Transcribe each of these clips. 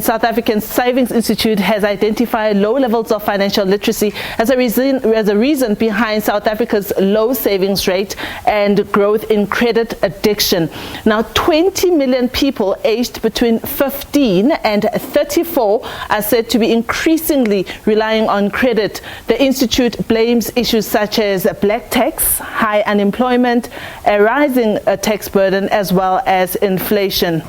South African Savings Insitute has identified low levels of financial literacy as a reason behind South Africa's low savings rate and growth in credit addiction. Now, 20 million people aged between 15 and 34 are said to be increasingly relying on credit. The Institute blames issues such as black tax, high unemployment, a rising tax burden, as well as inflation.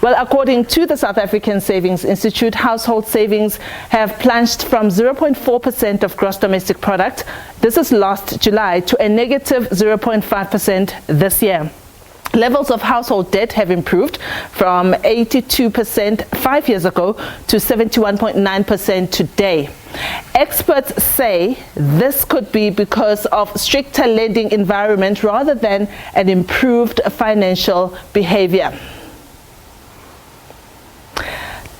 Well, according to the South African Savings Insitute, household savings have plunged from 0.4% of gross domestic product, this is last July, to a negative 0.5% this year. Levels of household debt have improved from 82% 5 years ago to 71.9% today. Experts say this could be because of stricter lending environment rather than an improved financial behavior.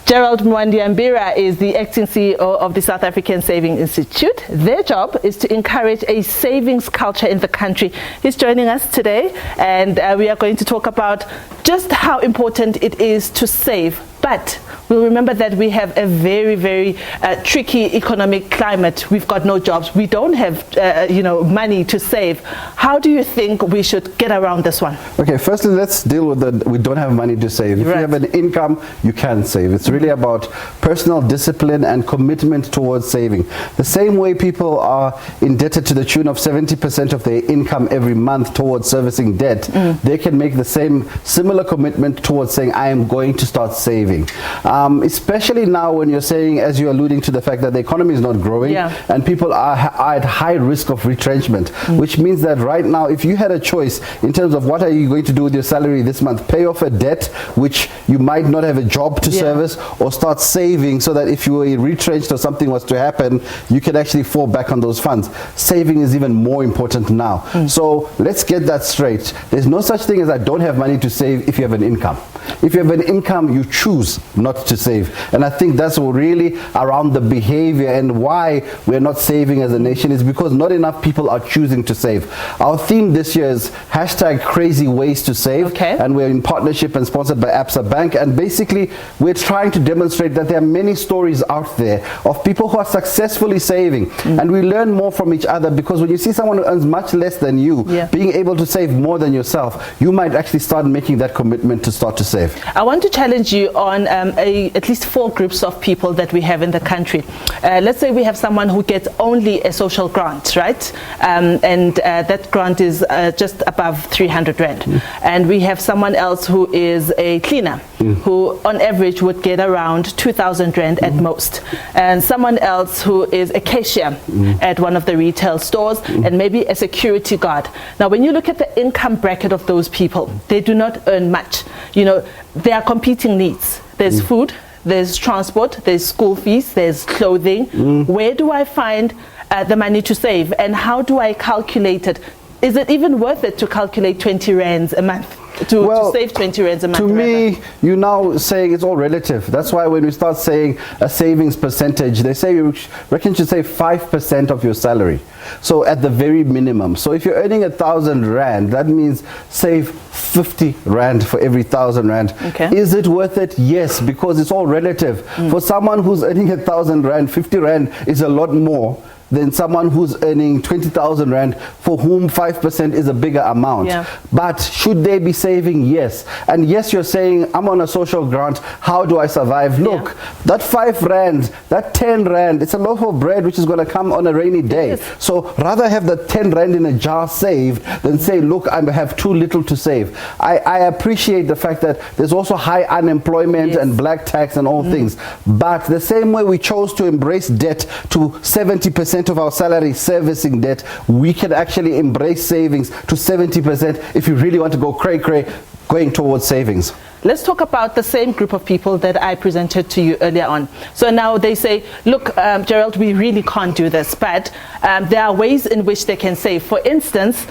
Gerald Mwandiambira is the acting CEO of the South African Savings Insitute. Their job is to encourage a savings culture in the country. He's joining us today, and we are going to talk about just how important it is to save. But we'll remember that we have a very, very tricky economic climate. We've got no jobs. We don't have, money to save. How do you think we should get around this one? Okay, firstly, let's deal with that. We don't have money to save. If you have an income, you can save. It's really about personal discipline and commitment towards saving. The same way people are indebted to the tune of 70% of their income every month towards servicing debt, they can make the similar commitment towards saying, I am going to start saving. Especially now when you're saying, as you're alluding to the fact that the economy is not growing and people are at high risk of retrenchment, which means that right now, if you had a choice in terms of what are you going to do with your salary this month, pay off a debt which you might not have a job to service, or start saving so that if you were retrenched or something was to happen, you can actually fall back on those funds. Saving is even more important now. So let's get that straight. There's no such thing as I don't have money to save if you have an income. If you have an income, you choose not to save. And I think that's really around the behavior and why we're not saving as a nation, is because not enough people are choosing to save. Our theme this year is #crazy ways to save. And we're in partnership and sponsored by Absa Bank. And basically, we're trying to demonstrate that there are many stories out there of people who are successfully saving. And we learn more from each other, because when you see someone who earns much less than you being able to save more than yourself, you might actually start making that commitment to start to save. I want to challenge you on at least 4 groups of people that we have in the country. Let's say we have someone who gets only a social grant, right? And that grant is just above 300 Rand. And we have someone else who is a cleaner, who on average would get around 2,000 Rand at most. And someone else who is a cashier at one of the retail stores, and maybe a security guard. Now, when you look at the income bracket of those people, they do not earn much. You know, there are competing needs. There's food, there's transport, there's school fees, there's clothing. Where do I find the money to save, and how do I calculate it? Is it even worth it to calculate 20 Rands a month? To save 20 Rands a month? To me, you're now saying it's all relative. That's why when we start saying a savings percentage, they say you reckon you should save 5% of your salary. So at the very minimum. So if you're earning 1,000 Rand, that means save 50 Rand for every 1,000 Rand. Is it worth it? Yes, because it's all relative. For someone who's earning 1,000 Rand, 50 Rand is a lot more than someone who's earning 20,000 Rand, for whom 5% is a bigger amount. But should they be saving? Yes. And yes, you're saying, I'm on a social grant, how do I survive? Look, that 5 Rand, that 10 Rand, it's a loaf of bread which is going to come on a rainy day. So rather have the 10 Rand in a jar saved than say, look, I have too little to save. I appreciate the fact that there's also high unemployment and black tax and all things. But the same way we chose to embrace debt to 70% of our salary servicing debt, we can actually embrace savings to 70% if you really want to go cray-cray going towards savings. Let's talk about the same group of people that I presented to you earlier on. So now they say, look, Gerald, we really can't do this, but there are ways in which they can save. For instance,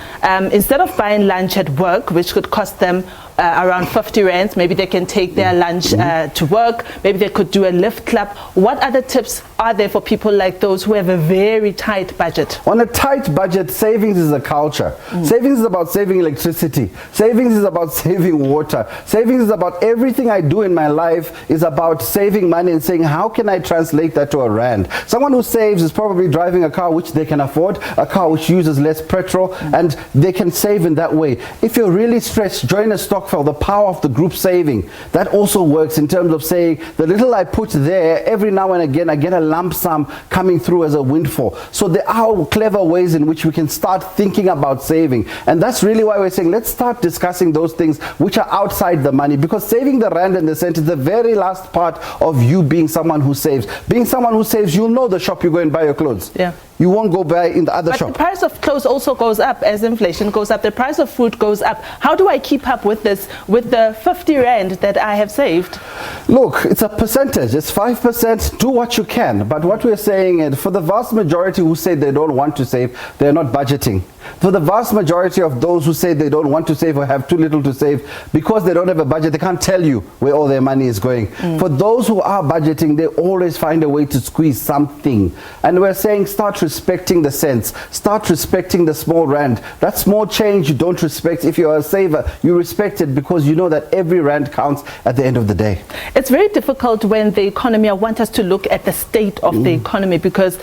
instead of buying lunch at work, which could cost them around 50 rands. Maybe they can take their lunch to work. Maybe they could do a lift club. What other tips are there for people like those who have a very tight budget? On a tight budget, savings is a culture. Savings is about saving electricity. Savings is about saving water. Savings is about everything I do in my life is about saving money and saying, how can I translate that to a rand? Someone who saves is probably driving a car which they can afford, a car which uses less petrol, and they can save in that way. If you're really stressed, join a stokvel, the power of the group saving. That also works in terms of saying, the little I put there, every now and again, I get a lump sum coming through as a windfall. So there are clever ways in which we can start thinking about saving. And that's really why we're saying, let's start discussing those things which are outside the money, because saving the rand and the cent is the very last part of you being someone who saves. Being someone who saves, you'll know the shop you go and buy your clothes. Yeah. You won't go buy in the other shop. But the price of clothes also goes up as inflation goes up. The price of food goes up. How do I keep up with this, with the 50 rand that I have saved? Look, it's a percentage. It's 5%. Do what you can. But what we're saying is, for the vast majority who say they don't want to save, they're not budgeting. For the vast majority of those who say they don't want to save or have too little to save, because they don't have a budget, they can't tell you where all their money is going. For those who are budgeting, they always find a way to squeeze something. And we're saying, start respecting the cents. Start respecting the small rand. That small change you don't respect. If you're a saver, you respect it because you know that every rand counts at the end of the day. It's very difficult when the economy, I want us to look at the state of the economy, because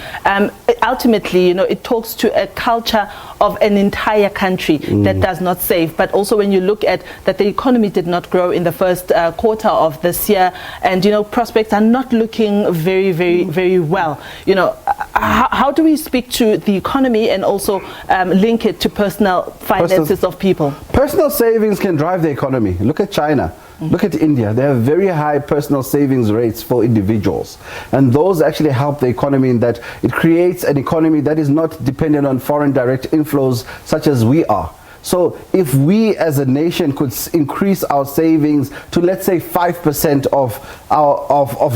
ultimately, you know, it talks to a culture of an entire country that does not save. But also when you look at that the economy did not grow in the first quarter of this year, and you know, prospects are not looking very well. You know, how do we speak to the economy and also link it to personal finances of people? Personal savings can drive the economy. Look at China. Look at India. They have very high personal savings rates for individuals. And those actually help the economy in that it creates an economy that is not dependent on foreign direct inflows such as we are. So if we as a nation could increase our savings to, let's say, 5% of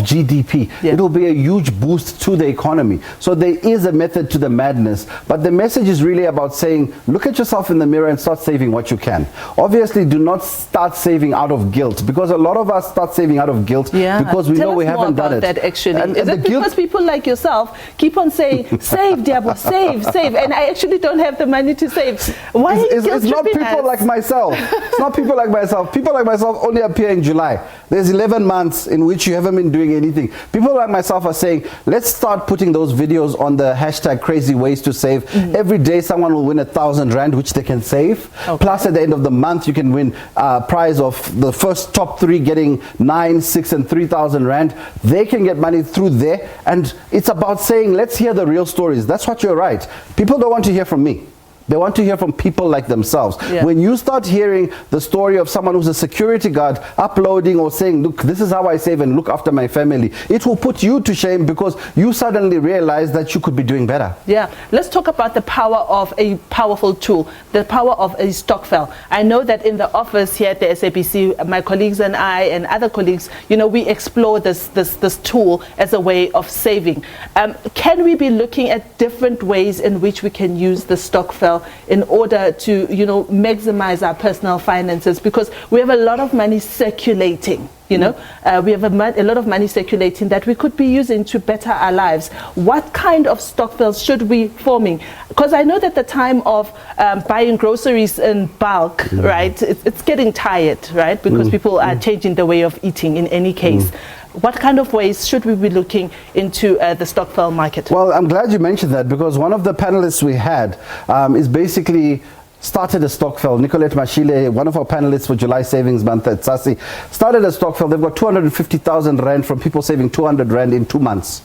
GDP, it will be a huge boost to the economy. So there is a method to the madness. But the message is really about saying, look at yourself in the mirror and start saving what you can. Obviously, do not start saving out of guilt, because a lot of us start saving out of guilt because we know we haven't done it. That actually. And is it because people like yourself keep on saying, save, Diabo, save, and I actually don't have the money to save? Why are you It's not people like myself. It's not people like myself. People like myself only appear in July. There's 11 months in which you haven't been doing anything. People like myself are saying, let's start putting those videos on the hashtag crazy ways to save. Every day someone will win 1,000 rand, which they can save. Plus at the end of the month, you can win a prize of the first top 3 getting 9, 6 and 3,000 rand. They can get money through there. And it's about saying, let's hear the real stories. That's what you're right. People don't want to hear from me. They want to hear from people like themselves. When you start hearing the story of someone who's a security guard uploading or saying, look, this is how I save and look after my family, it will put you to shame because you suddenly realize that you could be doing better. Yeah, let's talk about the power of a powerful tool, the power of a stokvel. I know that in the office here at the SABC, my colleagues and I and other colleagues, you know, we explore this tool as a way of saving. Can we be looking at different ways in which we can use the stokvel in order to, you know, maximize our personal finances? Because we have a lot of money circulating, you know, we have a lot of money circulating that we could be using to better our lives. What kind of stokvels should we be forming? Because I know that the time of buying groceries in bulk, right, it's getting tired, right, because people are changing the way of eating in any case. What kind of ways should we be looking into the stokvel market? Well, I'm glad you mentioned that, because one of the panelists we had is basically started a stokvel. Nicolette Mashile, one of our panelists for July Savings Month at SASSI, started a stokvel. They've got 250,000 rand from people saving 200 rand in 2 months.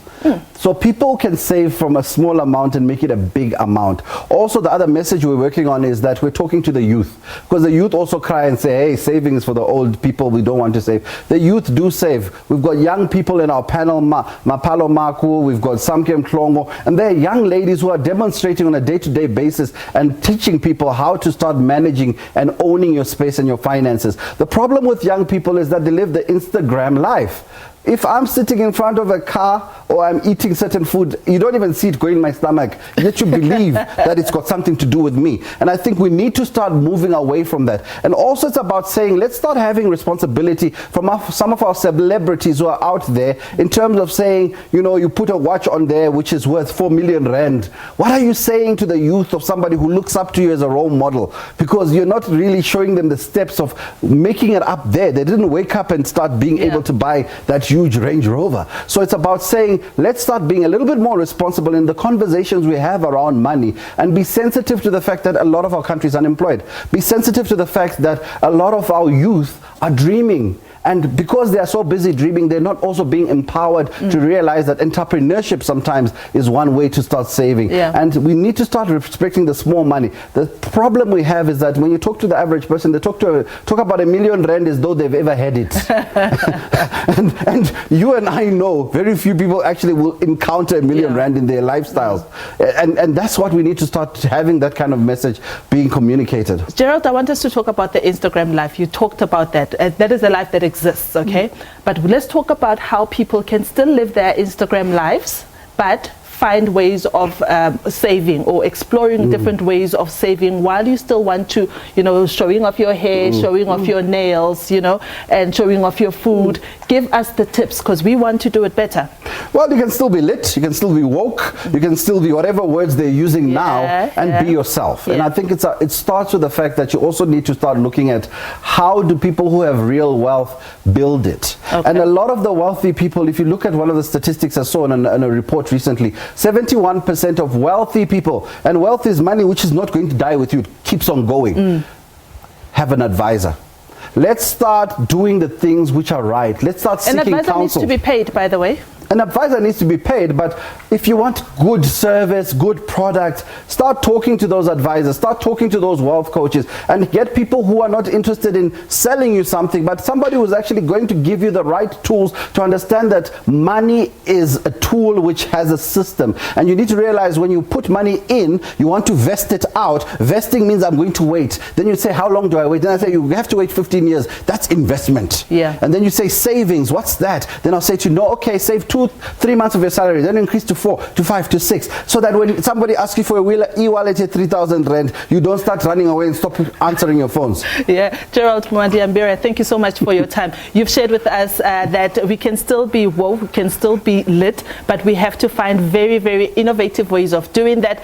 So people can save from a small amount and make it a big amount. Also, the other message we're working on is that we're talking to the youth, because the youth also cry and say, hey, savings for the old people, we don't want to save. The youth do save. We've got young people in our panel, Mapalo Maku, we've got Samkem Klongo, and they're young ladies who are demonstrating on a day-to-day basis and teaching people how to start managing and owning your space and your finances. The problem with young people is that they live the Instagram life. if I'm sitting in front of a car or I'm eating certain food, you don't even see it going in my stomach, yet you believe that it's got something to do with me. And I think we need to start moving away from that. And also it's about saying, let's start having responsibility from some of our celebrities who are out there, in terms of saying, you know, you put a watch on there which is worth 4 million rand. What are you saying to the youth of somebody who looks up to you as a role model? Because you're not really showing them the steps of making it up there. They didn't wake up and start being able to buy that huge Range Rover. So it's about saying, let's start being a little bit more responsible in the conversations we have around money, and be sensitive to the fact that a lot of our country is unemployed. Be sensitive to the fact that a lot of our youth are dreaming. And because they are so busy dreaming, they're not also being empowered to realize that entrepreneurship sometimes is one way to start saving. And we need to start respecting the small money. The problem we have is that when you talk to the average person, they talk about 1 million rand as though they've ever had it. and you and I know very few people actually will encounter 1 million rand in their lifestyles. And that's what we need to start having, that kind of message being communicated. Gerald, I want us to talk about the Instagram life. You talked about that. That is a life that exists, okay? But let's talk about how people can still live their Instagram lives, but find ways of saving, or exploring different ways of saving, while you still want to, you know, showing off your hair, showing off your nails, you know, and showing off your food. Give us the tips, because we want to do it better. Well, you can still be lit, you can still be woke, you can still be whatever words they're using now, and be yourself. And I think it starts with the fact that you also need to start looking at, how do people who have real wealth build it? And a lot of the wealthy people, if you look at one of the statistics I saw in a report recently, 71% of wealthy people, and wealth is money which is not going to die with you, it keeps on going, have an advisor. Let's start doing the things which are right. Let's start seeking counsel. An advisor needs to be paid, by the way. An advisor needs to be paid, but if you want good service, good product, start talking to those advisors, start talking to those wealth coaches, and get people who are not interested in selling you something, but somebody who's actually going to give you the right tools to understand that money is a tool which has a system. And you need to realize, when you put money in, you want to vest it out. Vesting means I'm going to wait. Then you say, how long do I wait? Then I say, you have to wait 15 years. That's investment. And then you say savings, what's that? Then I'll say to you, no, okay, save 2-3 months of your salary, then increase to 4, to 5, to 6, so that when somebody asks you for a e-wallet at 3,000 rand, you don't start running away and stop answering your phones. Gerald Mwandi-Ambira, thank you so much for your time. You've shared with us that we can still be woke, we can still be lit, but we have to find very, very innovative ways of doing that.